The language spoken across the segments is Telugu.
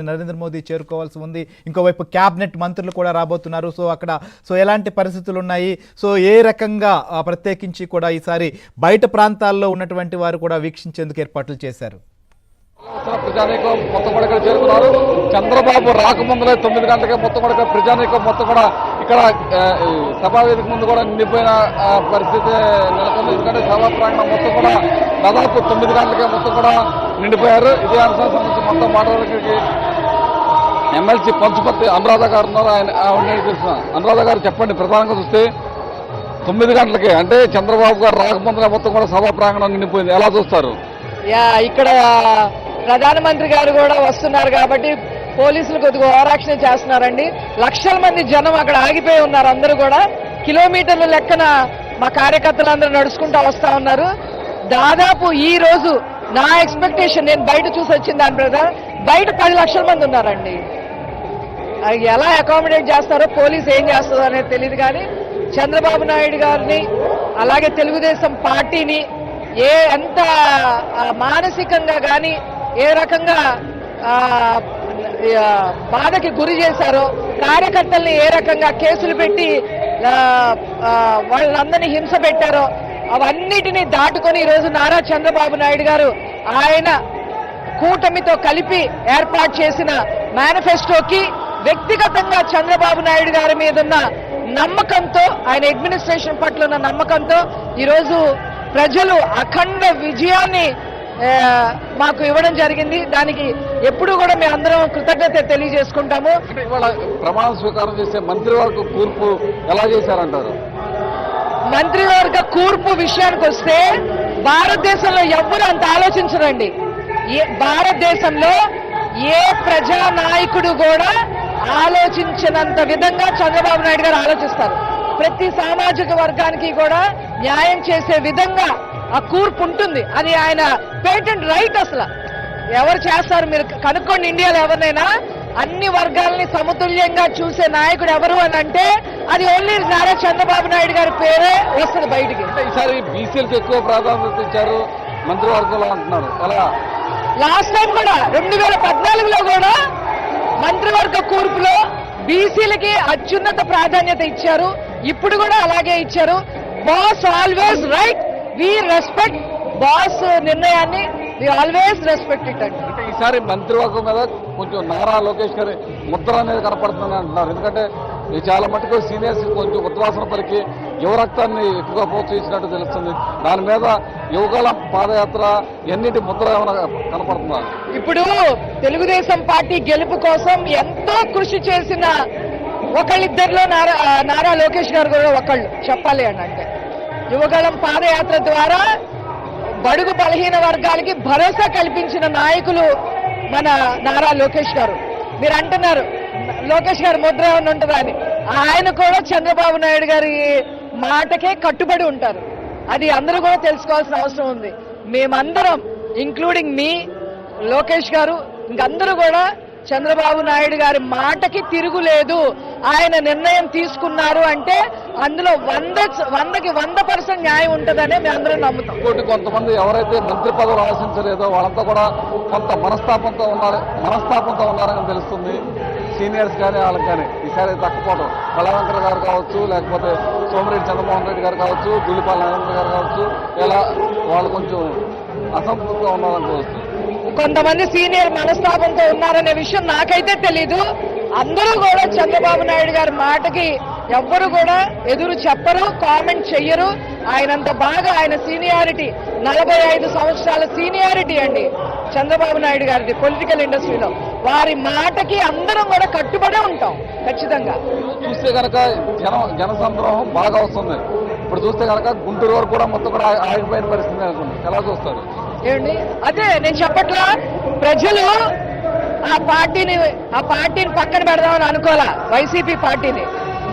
నరేంద్ర మోదీ చేరుకోవాల్సి ఉంది. ఇంకోవైపు క్యాబినెట్ మంత్రులు కూడా రాబోతున్నారు. సో అక్కడ ఎలాంటి పరిస్థితులు ఉన్నాయి, సో ఏ రకంగా ప్రత్యేకించి కూడా ఈసారి బయట ప్రాంతాల్లో ఉన్నటువంటి వారు కూడా వీక్షించేందుకు ఏర్పాట్లు చేశారు. ప్రజానీకం మొత్తం కూడా ఇక్కడ చేరుకున్నారు. చంద్రబాబు రాకముందులే 9 గంటలకే మొత్తం కూడా ప్రజానీకం మొత్తం కూడా ఇక్కడ సభావేదిక ముందు కూడా నిండిపోయిన పరిస్థితి నెలకొంది. ఎందుకంటే సభా ప్రాంగణం మొత్తం కూడా దాదాపు 9 గంటలకే మొత్తం కూడా నిండిపోయారు. ఇదే అంశానికి సంబంధించి మొత్తం మాట్లాడడానికి ఎమ్మెల్సీ పంచుపర్తి అనురాధ గారు ఉన్నారు. ఆయన తెలుసు. అనురాధ గారు చెప్పండి, ప్రధానంగా చూస్తే 9 గంటలకే అంటే చంద్రబాబు గారు రాకముందులే మొత్తం కూడా సభా ప్రాంగణం నిండిపోయింది, ఎలా చూస్తారు? ఇక్కడ ప్రధానమంత్రి గారు కూడా వస్తున్నారు కాబట్టి పోలీసులు కొద్దిగా ఓవరాక్షన్ చేస్తున్నారండి. లక్షల మంది జనం అక్కడ ఆగిపోయి ఉన్నారు. అందరూ కూడా కిలోమీటర్ల లెక్కన మా కార్యకర్తలందరూ నడుచుకుంటూ వస్తా ఉన్నారు. దాదాపు ఈ రోజు నా ఎక్స్పెక్టేషన్, నేను బయట చూసి వచ్చిన దాని ప్రకారం బయట 10 లక్షల మంది ఉన్నారండి. ఎలా అకామిడేట్ చేస్తారో పోలీసు ఏం చేస్తుందో అనేది తెలియదు. కానీ చంద్రబాబు నాయుడు గారిని అలాగే తెలుగుదేశం పార్టీని ఎంత మానసికంగా కానీ ఏ రకంగా బాధకి గురి చేశారో, కార్యకర్తల్ని ఏ రకంగా కేసులు పెట్టి వాళ్ళందరినీ హింస పెట్టారో అవన్నిటినీ దాటుకొని ఈరోజు నారా చంద్రబాబు నాయుడు గారు ఆయన కూటమితో కలిపి ఏర్పాటు చేసిన మేనిఫెస్టోకి వ్యక్తిగతంగా చంద్రబాబు నాయుడు గారి మీద ఉన్న నమ్మకంతో, ఆయన అడ్మినిస్ట్రేషన్ పట్ల ఉన్న నమ్మకంతో ఈరోజు ప్రజలు అఖండ విజయాన్ని మాకు ఇవ్వడం జరిగింది. దానికి ఎప్పుడు కూడా మేము అందరం కృతజ్ఞత తెలియజేసుకుంటాము. ఇవాళ ప్రమాణ స్వీకారం చేసే మంత్రివర్గ కూర్పు ఎలా చేశారంటారు? మంత్రివర్గ కూర్పు విషయానికి వస్తే భారతదేశంలో ఎవ్వరు అంత ఆలోచించరండి. భారతదేశంలో ఏ ప్రజా నాయకుడు కూడా ఆలోచించినంత విధంగా చంద్రబాబు నాయుడు గారు ఆలోచిస్తారు. ప్రతి సామాజిక వర్గానికి కూడా న్యాయం చేసే విధంగా ఆ కూర్పు ఉంటుంది. అది ఆయన పేటెంట్ రైట్. అసలు ఎవరు చేస్తారు మీరు కనుక్కోండి. ఇండియాలో ఎవరినైనా అన్ని వర్గాలని సమతుల్యంగా చూసే నాయకుడు ఎవరు అని అంటే అది ఓన్లీ నారా చంద్రబాబు నాయుడు గారి పేరే వస్తుంది బయటికి. ఈసారి బీసీలకు ఎక్కువ ప్రాధాన్యత ఇచ్చారు మంత్రివర్గంలో అంటున్నారు. ఎలా లాస్ట్ టైం కూడా 2014లో కూడా మంత్రివర్గ కూర్పులో బీసీలకి అత్యున్నత ప్రాధాన్యత ఇచ్చారు. ఇప్పుడు కూడా అలాగే ఇచ్చారు. Boss always right, we respect boss నిర్ణయాన్ని, వి ఆల్వేస్ రెస్పెక్ట్ ఇట్ అండి. అంటే ఈసారి మంత్రివర్గం మీద కొంచెం నారా లోకేష్ గారి ముద్ర అనేది కనపడుతుందని అంటున్నారు. ఎందుకంటే చాలా మటుకు సీనియర్స్ కొంచెం ఉద్వాసన పలికి యువ రక్తాన్ని ఎక్కువగా ప్రోత్సహించినట్టు తెలుస్తుంది. దాని మీద యువకాలం పాదయాత్ర ఎన్నింటి ముద్ర ఏమైనా కనపడుతుందా? ఇప్పుడు తెలుగుదేశం పార్టీ గెలుపు కోసం ఎంతో కృషి చేసిన ఒకళ్ళిద్దరిలో నారా లోకేష్ గారు కూడా ఒకళ్ళు చెప్పాలి అని అంటే, యువగళం పాదయాత్ర ద్వారా బడుగు బలహీన వర్గాలకి భరోసా కల్పించిన నాయకులు మన నారా లోకేష్ గారు. మీరు అంటున్నారు లోకేష్ గారు ముద్ర ఏమైనా ఉంటుందా అని. ఆయన కూడా చంద్రబాబు నాయుడు గారి మాటకే కట్టుబడి ఉంటారు. అది అందరూ కూడా తెలుసుకోవాల్సిన అవసరం ఉంది. మేమందరం ఇంక్లూడింగ్ మీ లోకేష్ గారు ఇంకందరూ కూడా చంద్రబాబు నాయుడు గారి మాటకి తిరుగులేదు. ఆయన నిర్ణయం తీసుకున్నారు అంటే అందులో 100% న్యాయం ఉంటుందనే మేము అందరం నమ్ముతాం. కొంతమంది ఎవరైతే మంత్రి పదవులు ఆశించలేదో వాళ్ళంతా కూడా కొంత మనస్తాపంతో ఉన్నారని తెలుస్తుంది. సీనియర్స్ కానీ వాళ్ళకి కానీ ఈసారి తక్కుపోవడం కళావంకర్ గారు కావచ్చు, లేకపోతే సోమిరెడ్డి చంద్రమోహన్ రెడ్డి గారు కావచ్చు, దుల్లిపాల నరేంద్ర గారు కావచ్చు, ఇలా వాళ్ళు కొంచెం అసంతృప్తిగా ఉన్నారని తెలుస్తుంది. కొంతమంది సీనియర్ మనస్తాపంతో ఉన్నారనే విషయం నాకైతే తెలీదు. అందరూ కూడా చంద్రబాబు నాయుడు గారి మాటకి ఎవ్వరు కూడా ఎదురు చెప్పరు, కామెంట్ చెయ్యరు. ఆయనంత బాగా ఆయన సీనియారిటీ 45 సంవత్సరాల సీనియారిటీ అండి చంద్రబాబు నాయుడు గారిది పొలిటికల్ ఇండస్ట్రీలో. వారి మాటకి అందరం కూడా కట్టుబడే ఉంటాం ఖచ్చితంగా. చూస్తే కనుక జనసంద్రోహం బాగా వస్తుంది. ఇప్పుడు చూస్తే కనుక గుంటూరు వరకు కూడా మొత్తం కూడా ఆగిపోయిన పరిస్థితి అనుకుంది. ఎలా చూస్తారు? ఏమండి, అదే నేను చెప్పట్లా, ప్రజలు ఆ పార్టీని పక్కన పెడదామని అనుకోవాలా. వైసీపీ పార్టీని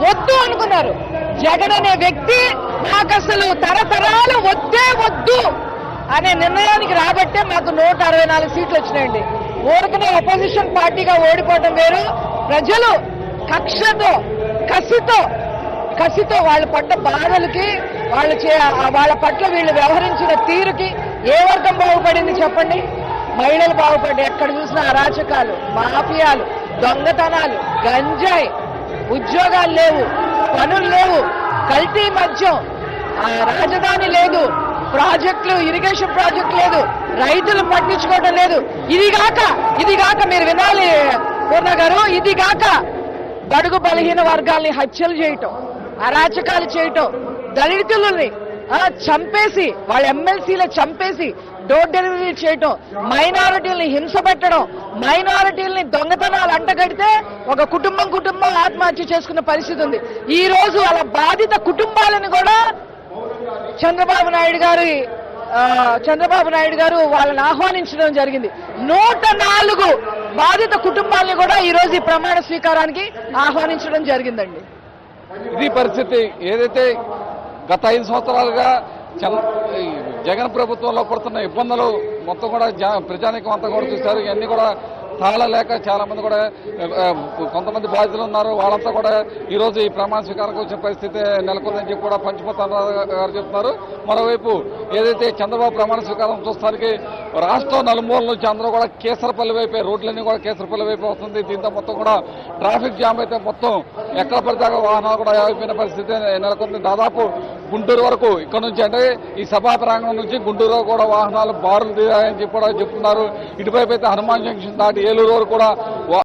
వద్దు అనుకున్నారు. జగన్ అనే వ్యక్తి మాకు అసలు తరతరాలు వద్దు అనే నిర్ణయానికి రాబట్టే మాకు 164 సీట్లు వచ్చినాయండి. ఊరికనే అపోజిషన్ పార్టీగా ఓడిపోవడం వేరు. ప్రజలు కసితో వాళ్ళ పడ్డ బాధలకి వాళ్ళ పట్ల వీళ్ళు వ్యవహరించిన తీరుకి ఏ వర్గం బాగుపడింది చెప్పండి? మహిళలు బాగుపడ్డాయి. ఎక్కడ చూసినా అరాచకాలు, మాఫియాలు, దొంగతనాలు, గంజాయి, ఉద్యోగాలు లేవు, పనులు లేవు, కల్తీ మద్యం, రాజధాని లేదు, ప్రాజెక్టులు, ఇరిగేషన్ ప్రాజెక్టు లేదు, రైతులు పట్టించుకోవడం లేదు. ఇది కాక మీరు వినాలి పూర్ణ గారు, ఇది కాక బడుగు బలహీన వర్గాల్ని హత్యలు చేయటం, అరాచకాలు చేయటం, దళితులని చంపేసి వాళ్ళ ఎమ్మెల్సీలు చంపేసి డోర్ డెలివరీ చేయటం, మైనారిటీల్ని హింస పెట్టడం, మైనారిటీల్ని దొంగతనాలు అంటగడితే ఒక కుటుంబం ఆత్మహత్య చేసుకున్న పరిస్థితి ఉంది. ఈ రోజు అలా బాధిత కుటుంబాలను కూడా చంద్రబాబు నాయుడు గారు వాళ్ళని ఆహ్వానించడం జరిగింది. 104 బాధిత కుటుంబాలను కూడా ఈ రోజు ఈ ప్రమాణ స్వీకారానికి ఆహ్వానించడం జరిగిందండి. ఇది పరిస్థితి. ఏదైతే గత 5 సంవత్సరాలుగా జగన్ ప్రభుత్వంలో పడుతున్న ఇబ్బందులు మొత్తం కూడా ప్రజానీకం అంతా కూడా చూశారు. ఇవన్నీ కూడా తాళలేక చాలా మంది కూడా కొంతమంది బాధితులు ఉన్నారు. వాళ్ళంతా కూడా ఈ రోజు ఈ ప్రమాణ స్వీకారానికి వచ్చిన పరిస్థితి నెలకొందని చెప్పి కూడా పంచమతారావు గారు చెప్తున్నారు. మరోవైపు ఏదైతే చంద్రబాబు ప్రమాణ స్వీకారం చూస్తానికి రాష్ట్రం నలుమూల నుంచి అందరూ కూడా కేసరపల్లి వైపే, రోడ్లన్నీ కూడా కేసరపల్లి వైపు వస్తుంది. దీంతో మొత్తం కూడా ట్రాఫిక్ జామ్ అయితే మొత్తం ఎక్కడ పడితే వాహనాలు కూడా ఆగిపోయిన పరిస్థితి నెలకొంది. దాదాపు గుంటూరు వరకు ఇక్కడ నుంచి, అంటే ఈ సభా ప్రాంగణం నుంచి గుంటూరు కూడా వాహనాలు బారులు తీరాయని చెప్పి కూడా చెప్తున్నారు. ఇటువైపు అయితే హనుమాన్ జంక్షన్ దాటి ఏలూరు వరకు కూడా